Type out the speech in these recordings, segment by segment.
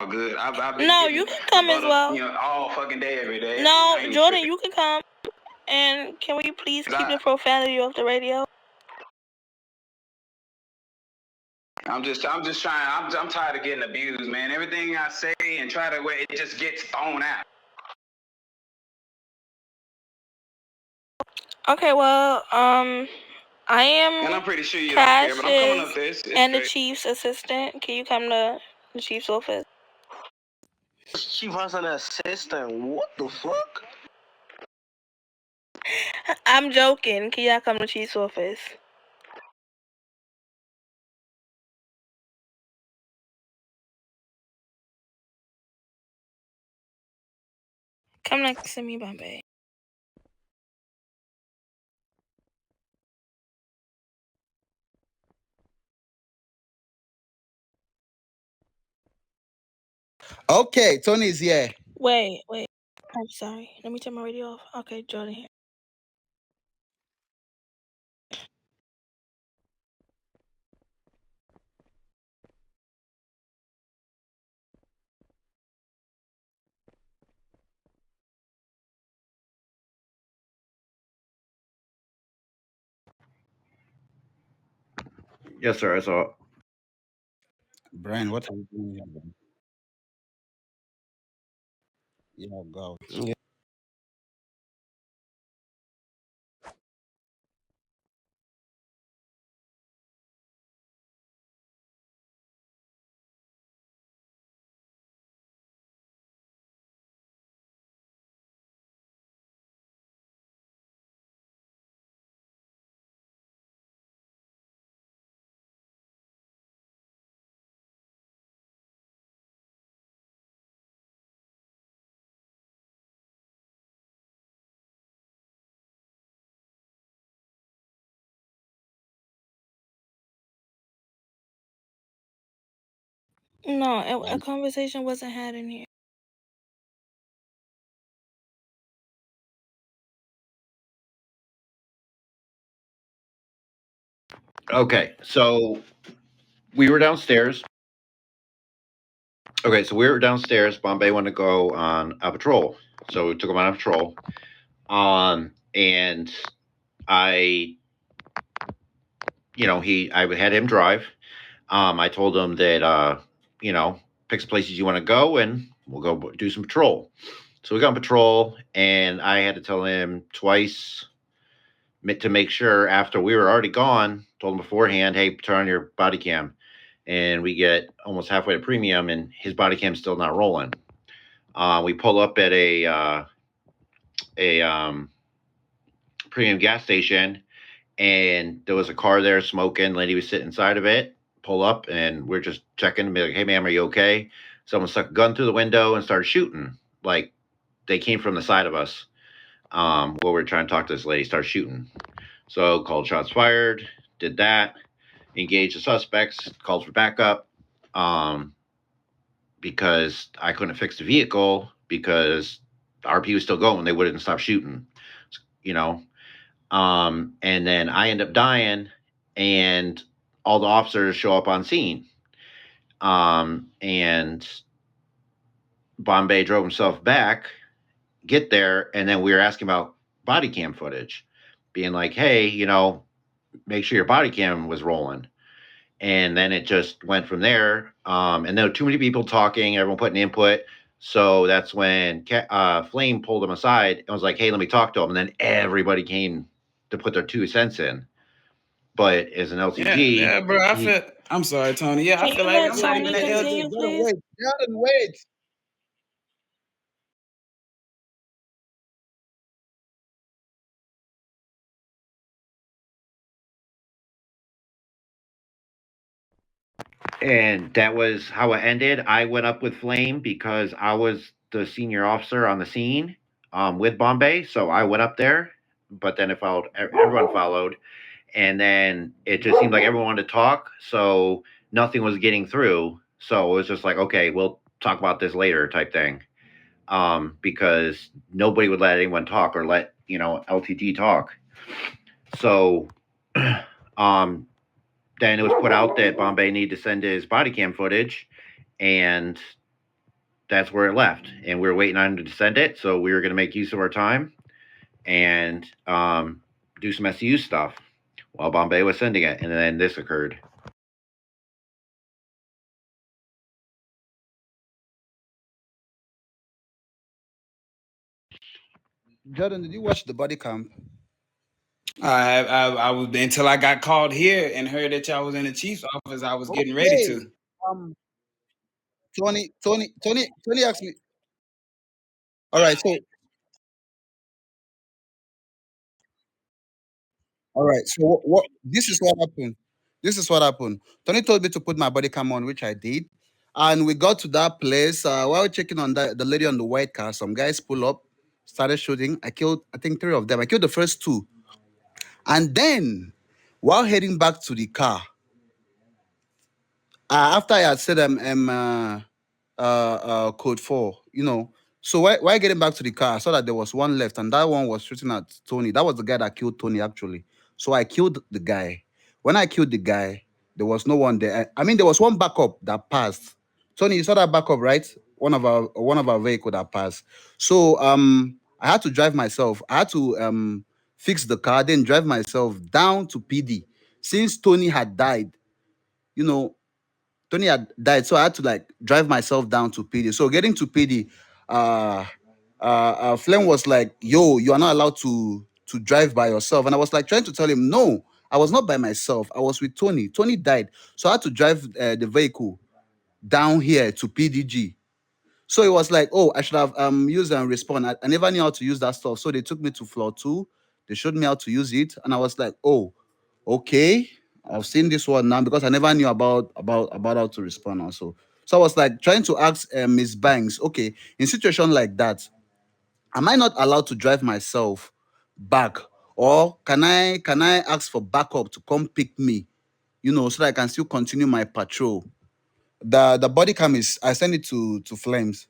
all good. I've been No, you can come as well. all fucking day, every day. No, Jordan, you can come. And can we please keep the profanity off the radio? I'm just trying. I'm tired of getting abused, man. Everything I say and try to it just gets thrown out. Okay, well, I am. And I'm pretty sure you don't care, but I'm coming up there. And the chief's assistant. Can you come to the chief's office? She was an assistant. What the fuck? I'm joking. Can y'all come to the chief's office? Come next to me, Bombay. Okay, Tony's here. Wait. I'm sorry. Let me turn my radio off. Okay, Jordan here. Yes, sir. I saw it. Brian, what are you doing here, man? Yeah, go. Yeah. No, a conversation wasn't had in here. Okay, so we were downstairs. Bombay wanted to go on a patrol, so we took him on a patrol. And I had him drive. I told him that pick some places you want to go, and we'll go do some patrol. So we got on patrol, and I had to tell him twice to make sure after we were already gone. Told him beforehand, hey, turn on your body cam. And we get almost halfway to premium, and his body cam's still not rolling. We pull up at a premium gas station, and there was a car there smoking. Lady was sitting inside of it. Pull up, and we're just checking. Be like, hey, ma'am, are you okay? Someone stuck a gun through the window and started shooting. Like they came from the side of us. While we were trying to talk to this lady, started shooting. So called shots fired. Did that. Engaged the suspects. Called for backup. Because I couldn't fix the vehicle because the RP was still going. They wouldn't stop shooting, and then I end up dying, and all the officers show up on scene. And Bombay drove himself back, get there, and then we were asking about body cam footage, being like, hey, make sure your body cam was rolling. And then it just went from there. And there were too many people talking, everyone putting input. So that's when Flame pulled him aside and was like, hey, let me talk to him. And then everybody came to put their 2 cents in. But as an LTG... Yeah, bro, I'm sorry, Tony. Yeah, I feel like I'm not even an LTG. Wait. And that was how it ended. I went up with Flame because I was the senior officer on the scene with Bombay. So I went up there, but then everyone followed. And then it just seemed like everyone wanted to talk. So nothing was getting through. So it was just like, okay, we'll talk about this later type thing. Because nobody would let anyone talk or let, LTG talk. So, then it was put out that Bombay needed to send his body cam footage, and that's where it left, and we were waiting on him to send it. So we were going to make use of our time and do some SCU stuff while Bombay was sending it, and then this occurred. Jordan, did you watch the body cam? I was until I got called here and heard that y'all was in the chief's office. I was getting ready Okay. to. Um, Tony asked me. All right, so all right, so what? This is what happened. This is what happened. Tony told me to put my body cam on, which I did, and we got to that place. While checking on the lady on the white car, some guys pull up, started shooting. I killed, I think, three of them. I killed the first two, and then while heading back to the car, after I had said code 4, So why getting back to the car, I saw that there was one left, and that one was shooting at Tony. That was the guy that killed Tony, actually. So I killed the guy. When I killed the guy, there was no one there. I mean, there was one backup that passed. Tony, you saw that backup, right? One of our vehicle that passed. So I had to drive myself. I had to fix the car, then drive myself down to PD. Since Tony had died, you know, Tony had died, so I had to like drive myself down to PD. So getting to PD, uh, Flem was like, "Yo, you are not allowed to drive by yourself," and I was like trying to tell him, "No, I was not by myself. I was with Tony. Tony died, so I had to drive the vehicle down here to PDG." So it was like, "Oh, I should have used and respond." I never knew how to use that stuff, so they took me to floor 2. They showed me how to use it, and I was like, "Oh, okay, I've seen this one now," because I never knew about how to respond also. So I was like trying to ask Miss Banks, okay, in situation like that, am I not allowed to drive myself back, or can I ask for backup to come pick me, so that I can still continue my patrol? The body cam is, I send it to Flames.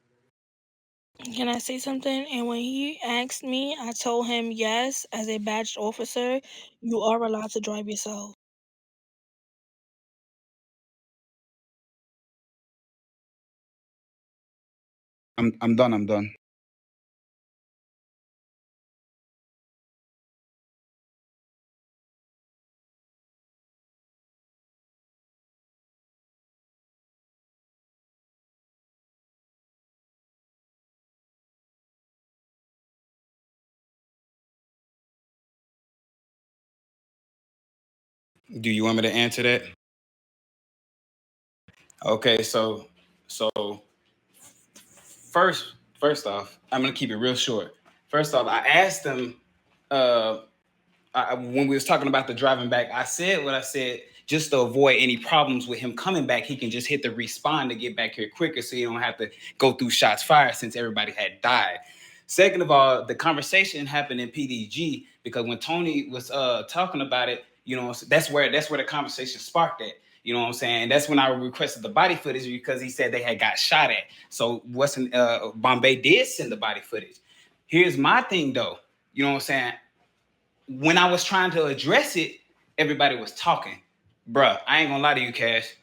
Can I say something? And when he asked me, I told him yes, as a badged officer, you are allowed to drive yourself. I'm done. I'm done. Do you want me to answer that? Okay, so first off, I'm gonna keep it real short. First off, I asked him uh when we was talking about the driving back, I said what I said just to avoid any problems with him coming back. He can just hit the respawn to get back here quicker, so you don't have to go through shots fired since everybody had died. Second of all, the conversation happened in PDG because when Tony was talking about it, that's where the conversation sparked at. You know what I'm saying? That's when I requested the body footage because he said they had got shot at. So Bombay did send the body footage. Here's my thing though. You know what I'm saying? When I was trying to address it, everybody was talking. Bruh, I ain't gonna lie to you, Cash.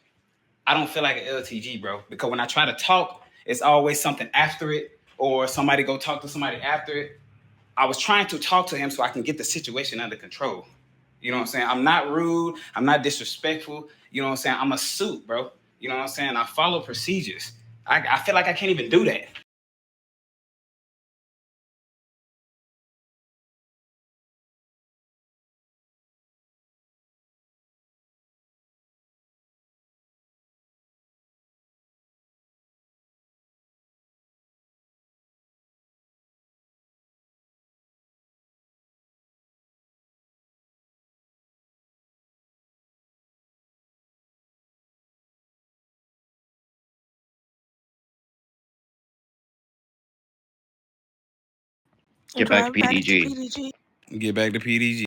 I don't feel like an LTG, bro. Because when I try to talk, it's always something after it, or somebody go talk to somebody after it. I was trying to talk to him so I can get the situation under control. You know what I'm saying? I'm not rude. I'm not disrespectful. You know what I'm saying? I'm a suit, bro. You know what I'm saying? I follow procedures. I feel like I can't even do that. Get back to Drive back to PDG. PDG. Get back to PDG.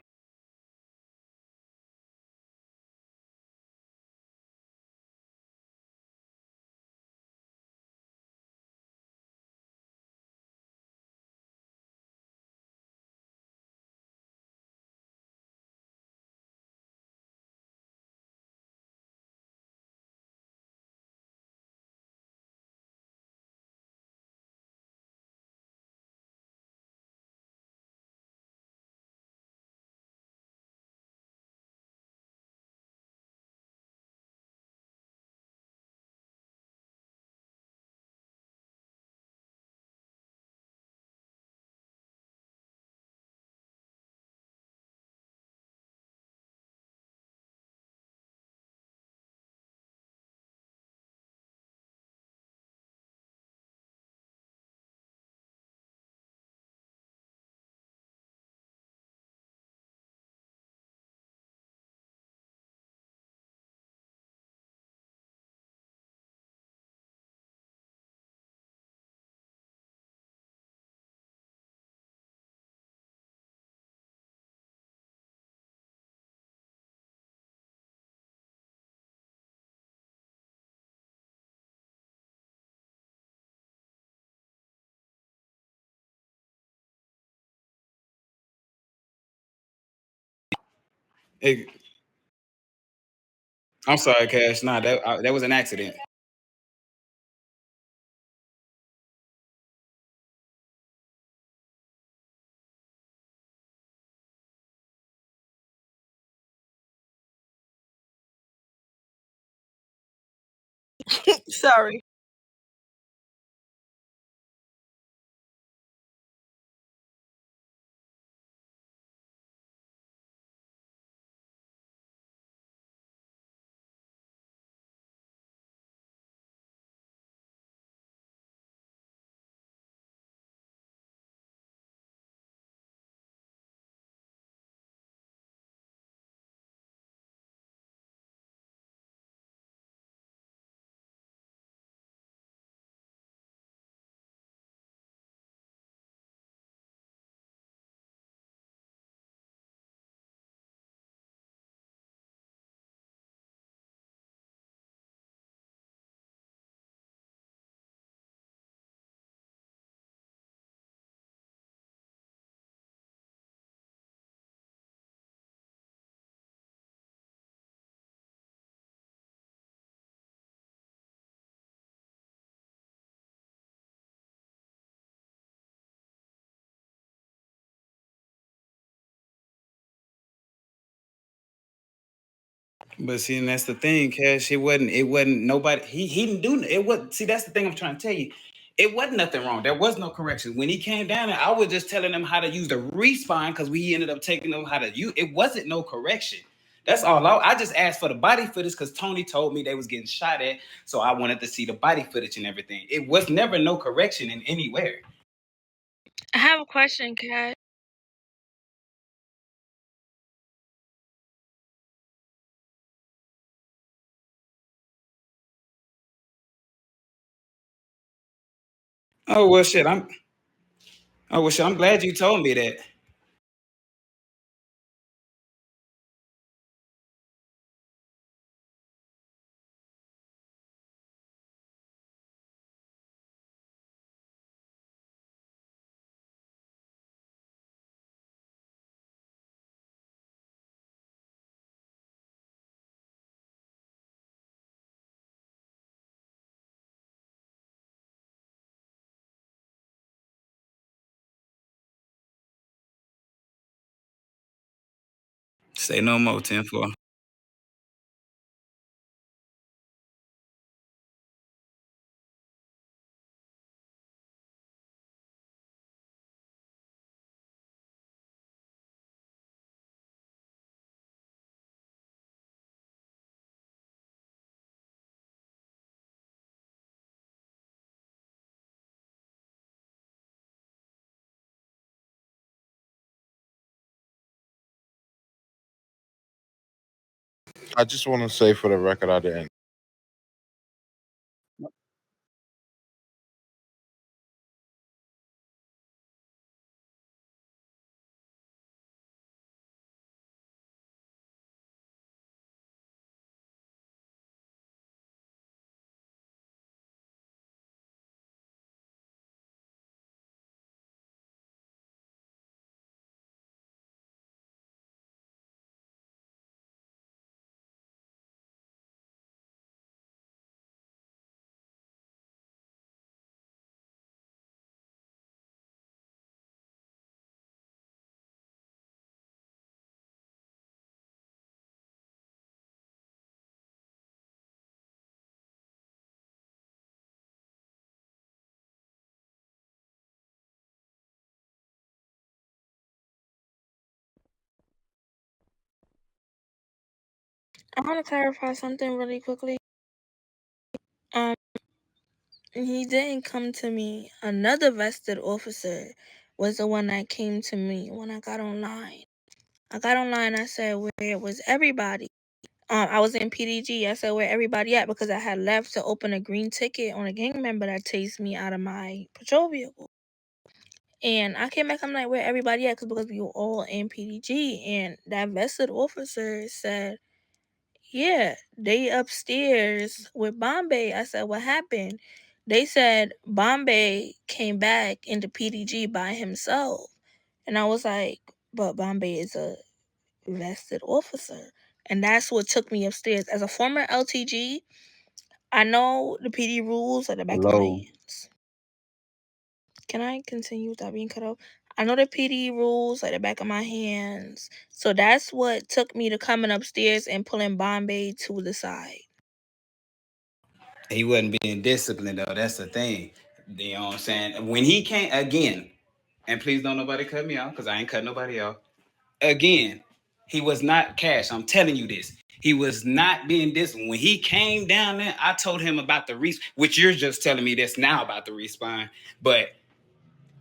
Hey, I'm sorry, Cash. Nah, that was an accident. Sorry. But see, and that's the thing, Cash. It wasn't nobody. He didn't do it. Was see, that's the thing I'm trying to tell you. It wasn't nothing wrong. There was no correction when he came down there. I was just telling them how to use the respawn because we ended up taking them how to use. It wasn't no correction. That's all. I just asked for the body footage because Tony told me they was getting shot at, so I wanted to see the body footage and everything. It was never no correction in anywhere. I have a question, Kat. Oh well, shit. I'm glad you told me that. Say no more, 10-4. I just want to say for the record, I didn't. I want to clarify something really quickly. Um, he didn't come to me. Another vested officer was the one that came to me when I got online. I got online. I said, "Where was everybody?" I was in PDG. I said, "Where everybody at?" Because I had left to open a green ticket on a gang member that chased me out of my patrol vehicle. And I came back. I'm like, "Where everybody at?" Because we were all in PDG, and that vested officer said, "Yeah, they upstairs with Bombay." I said, "What happened?" They said Bombay came back into PDG by himself. And I was like, "But Bombay is a vested officer. And that's what took me upstairs. As a former LTG, I know the PD rules at the back of my Hello. hands. Can I continue without being cut off? I know the PD rules at the back of my hands. So that's what took me to coming upstairs and pulling Bombay to the side. He wasn't being disciplined though. That's the thing. You know what I'm saying? When he came again, and please don't nobody cut me off because I ain't cut nobody off. Again, he was not Cash. I'm telling you this. He was not being disciplined. When he came down there, I told him about the respawn, which you're just telling me this now about the respawn. But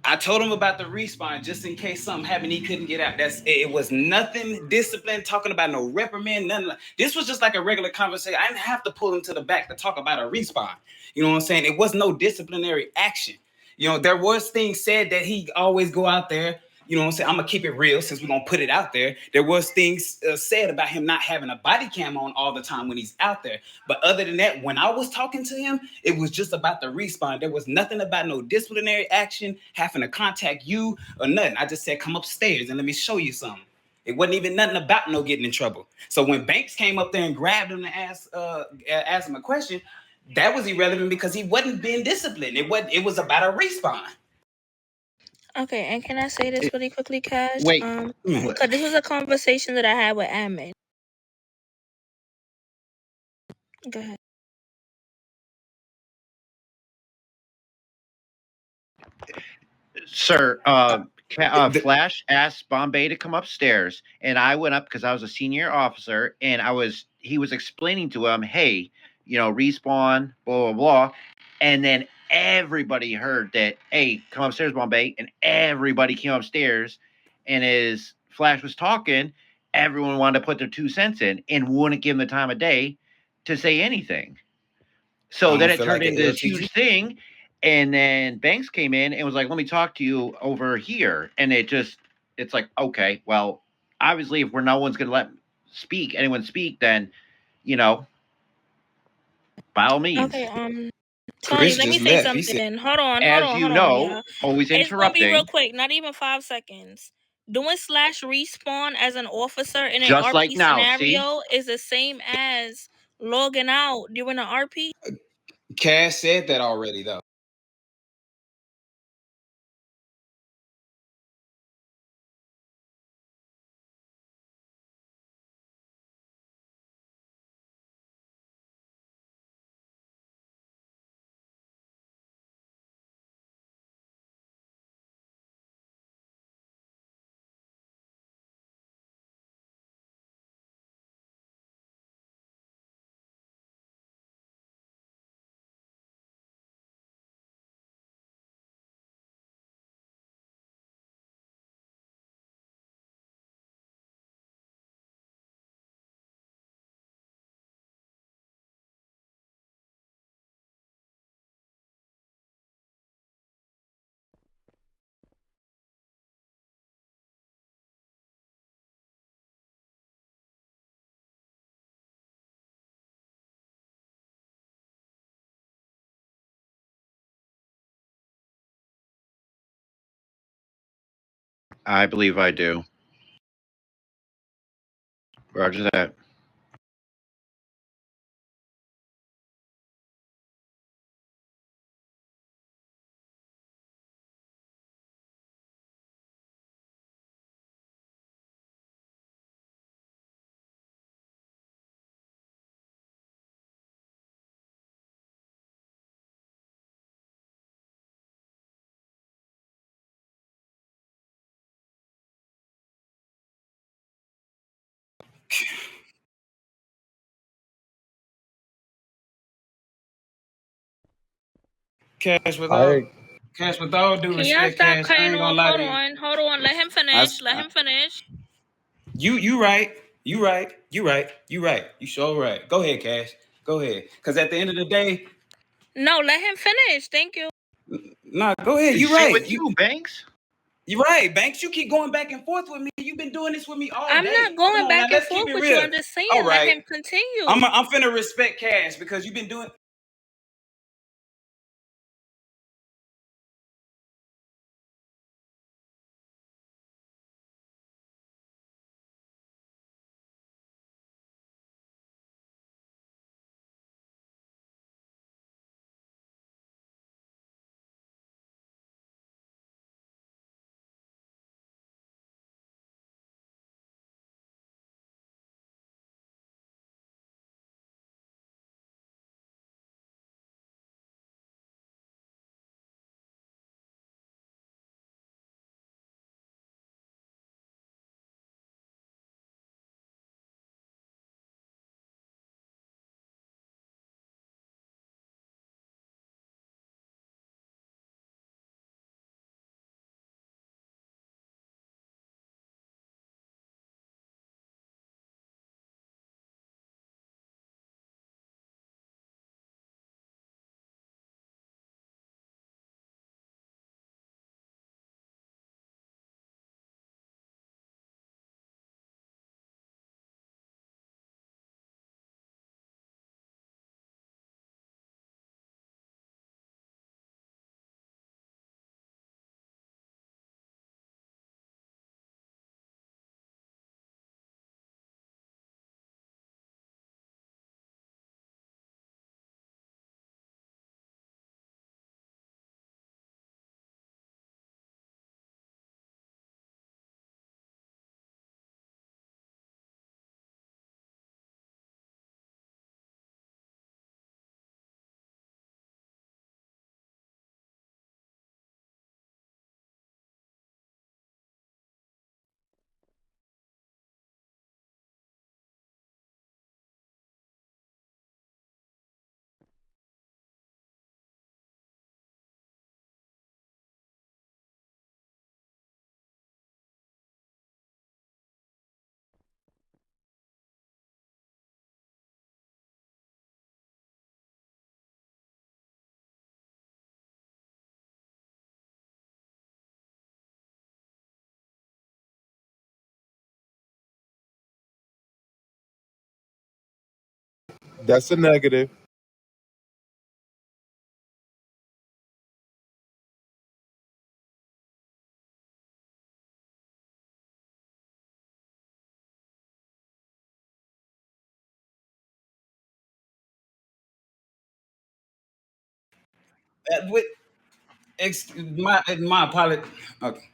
I told him about the respawn just in case something happened he couldn't get out. It was nothing disciplined, talking about no reprimand, nothing like this was just like a regular conversation. I didn't have to pull him to the back to talk about a respawn. You know what I'm saying? It was no disciplinary action. You know, there was things said that he always go out there. You know what I'm saying? I'm gonna keep it real since we're gonna put it out there. There was things said about him not having a body cam on all the time when he's out there. But other than that, when I was talking to him, it was just about the respawn. There was nothing about no disciplinary action, having to contact you or nothing. I just said, come upstairs and let me show you something. It wasn't even nothing about no getting in trouble. So when Banks came up there and grabbed him and asked him a question, that was irrelevant because he wasn't being disciplined. It was about a respawn. Okay, and can I say this really quickly, Cash? Wait, Because this was a conversation that I had with Admin. Go ahead. sir, Flash asked Bombay to come upstairs, and I went up because I was a senior officer, and he was explaining to him, hey, respawn, blah blah blah, and then everybody heard that, hey, come upstairs, Bombay, and everybody came upstairs, and as Flash was talking, everyone wanted to put their 2 cents in and wouldn't give him the time of day to say anything. So then it turned into this huge thing. And then Banks came in and was like, let me talk to you over here. And it's like, okay, well, obviously, if no one's going to let anyone speak, then, by all means. Okay, Tony, Chris let me just say left. He said, something. Hold on, As you know, y'all. always It's gonna be interrupting. real quick, not even 5 seconds. Doing / respawn as an officer in an Just RP like now, scenario is the same as logging out during an RP. Cash said that already, though. I believe I do. Roger that. Cash, with all due Can y'all respect, stop Cash, I cutting ain't gonna off? lie to you. Hold on. Let him finish. You right. You right. You sure right. Go ahead, Cash. Go ahead. Because at the end of the day, No, let him finish. Thank you. nah, go ahead. You Same right. with you, Banks. You're right, Banks. You keep going back and forth with me. You've been doing this with me all day. I'm not going back and forth with you. I'm just saying, let him continue. I'm finna respect Cash because you've been doing. That's a negative. With my apology. Okay.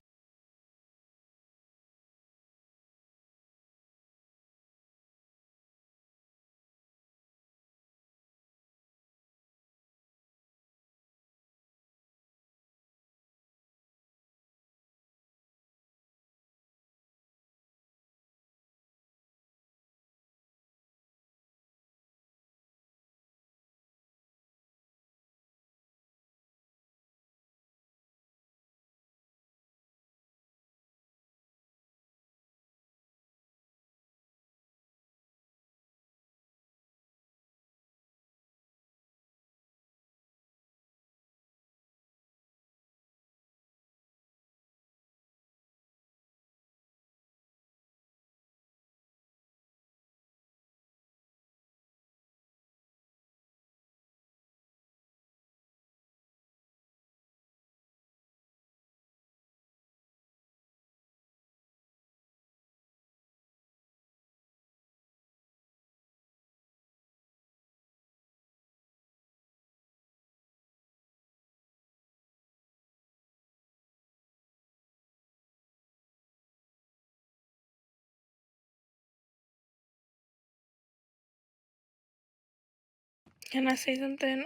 Can I say something?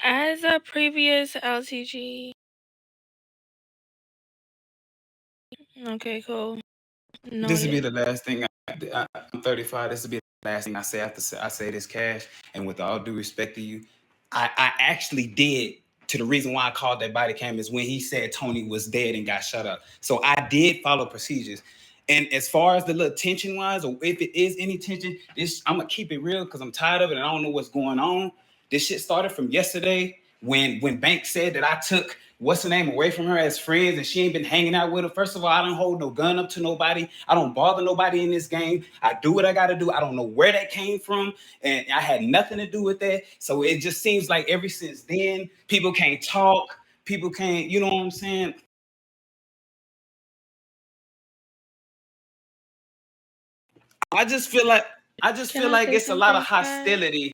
As a previous LTG. Okay, cool. This will be Noted. the last thing. I'm 35. This will be the last thing I say after I say this, Cash. And with all due respect to you, I actually did. To the reason why I called that body cam is when he said Tony was dead and got shut up. So I did follow procedures. And as far as the little tension wise, or if it is any tension, I'm gonna keep it real because I'm tired of it and I don't know what's going on. This shit started from yesterday when Banks said that I took what's her name away from her as friends and she ain't been hanging out with her. First of all, I don't hold no gun up to nobody. I don't bother nobody in this game. I do what I got to do. I don't know where that came from, and I had nothing to do with that. So it just seems like ever since then, people can't talk. People can't, you know what I'm saying? I just feel like it's a lot of hostility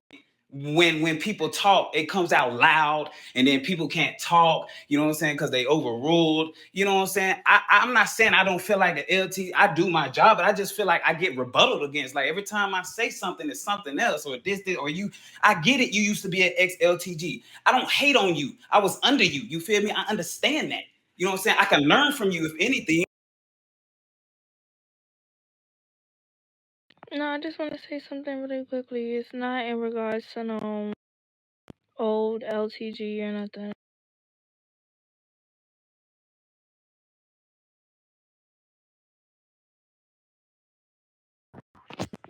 when people talk. It comes out loud, and then people can't talk. You know what I'm saying? Because they overruled. You know what I'm saying? I'm not saying I don't feel like the LT. I do my job, but I just feel like I get rebutted against. Like every time I say something, it's something else, or this, or you. I get it. You used to be an ex-LTG. I don't hate on you. I was under you. You feel me? I understand that. You know what I'm saying? I can learn from you if anything. No, I just want to say something really quickly. It's not in regards to no old LTG or nothing.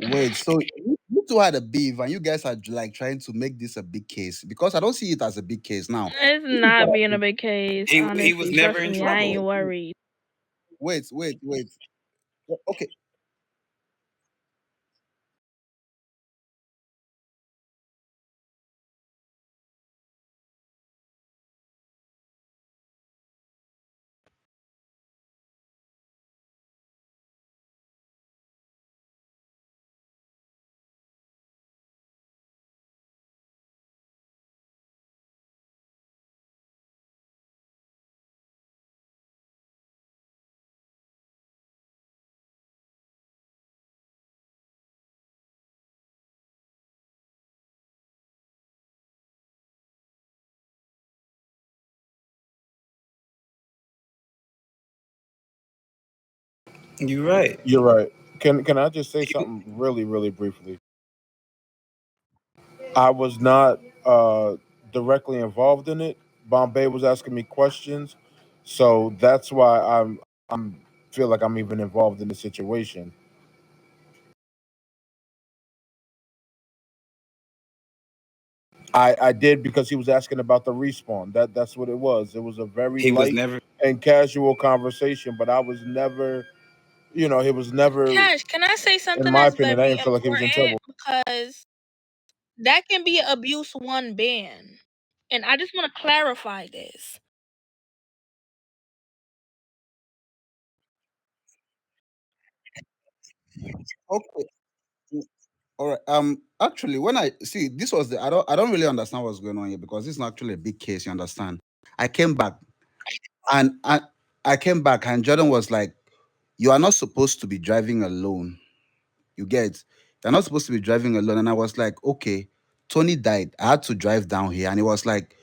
Wait, so you two had a beef and you guys are like trying to make this a big case because I don't see it as a big case now. It's not being a big case, He honestly. was never Trust in me, I ain't trouble. worried. Wait. Okay. You're right. You're right. Can I just say something really, really briefly? I was not directly involved in it. Bombay was asking me questions, so that's why I'm feel like I'm even involved in the situation. I did because he was asking about the respawn. That's what it was. It was a very He was light never. and casual conversation, but I was never, it was never, Cash, can I say in something my that's opinion, I very didn't feel like he was in important? trouble. Because That can be abuse 1 ban. And I just want to clarify this. Okay. All right. Actually, when I see this was I don't really understand what's going on here because this is not actually a big case. You understand? I came back and I came back and Jordan was like, "You are not supposed to be driving alone. You get? You're not supposed to be driving alone." And I was like, "Okay." Tony died. I had to drive down here, and he was like,